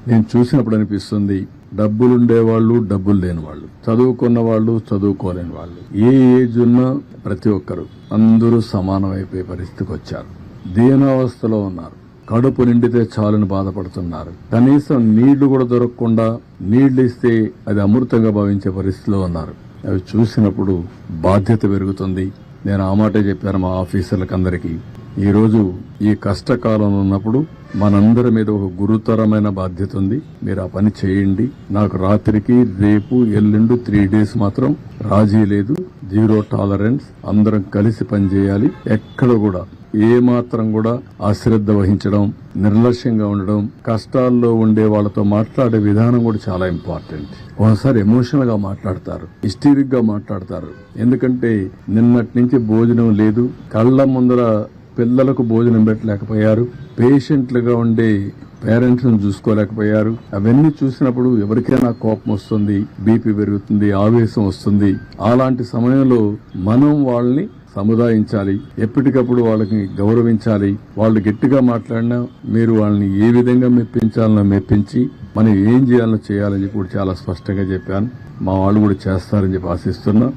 నేను చూసినప్పుడు అనిపిస్తుంది, డబ్బులుండేవాళ్ళు, డబ్బులు లేని వాళ్ళు, చదువుకున్న వాళ్ళు, చదువుకోలేని వాళ్ళు, ఏ ఏజ్ ఉన్నా ప్రతి ఒక్కరు అందరూ సమానమైపోయే పరిస్థితికి వచ్చారు. దీనావస్థలో ఉన్నారు. కడుపు నిండితే చాలని బాధపడుతున్నారు. కనీసం నీళ్లు కూడా దొరకకుండా నీళ్లు ఇస్తే అది అమృతంగా భావించే పరిస్థితిలో ఉన్నారు. అవి చూసినప్పుడు బాధ్యత పెరుగుతుంది. నేను ఆ మాటే చెప్పాను మా ఆఫీసర్లకు అందరికీ. ఈ రోజు ఈ కష్టకాలంలో ఉన్నప్పుడు మనందరి మీద ఒక గురుతరమైన బాధ్యత ఉంది. మీరు ఆ పని చేయండి. నాకు రాత్రికి రేపు ఎల్లుండి 3 days మాత్రం రాజీ లేదు. 0 tolerance. అందరం కలిసి పనిచేయాలి. ఎక్కడ కూడా ఏ మాత్రం కూడా అశ్రద్ధ వహించడం, నిర్లక్ష్యంగా ఉండడం, కష్టాల్లో ఉండే వాళ్ళతో మాట్లాడే విధానం కూడా చాలా ఇంపార్టెంట్. ఒకసారి ఎమోషనల్ గా మాట్లాడతారు, హిస్టీరిక్ గా మాట్లాడతారు. ఎందుకంటే నిన్నటి నుంచి భోజనం లేదు, కళ్ల ముందర పిల్లలకు భోజనం పెట్టలేకపోయారు, పేషెంట్లుగా ఉండే పేరెంట్స్ ను చూసుకోలేకపోయారు. అవన్నీ చూసినప్పుడు ఎవరికైనా కోపం వస్తుంది, బీపీ పెరుగుతుంది, ఆవేశం వస్తుంది. అలాంటి సమయంలో మనం వాళ్ళని సముదాయించాలి, ఎప్పటికప్పుడు వాళ్ళకి గౌరవించాలి. వాళ్ళు గట్టిగా మాట్లాడినా మీరు వాళ్ళని ఏ విధంగా మెప్పించాలనో మెప్పించి మనం ఏం చేయాలో చేయాలని చెప్పి చాలా స్పష్టంగా చెప్పాను. మా వాళ్ళు కూడా చేస్తారని చెప్పి ఆశిస్తున్నా.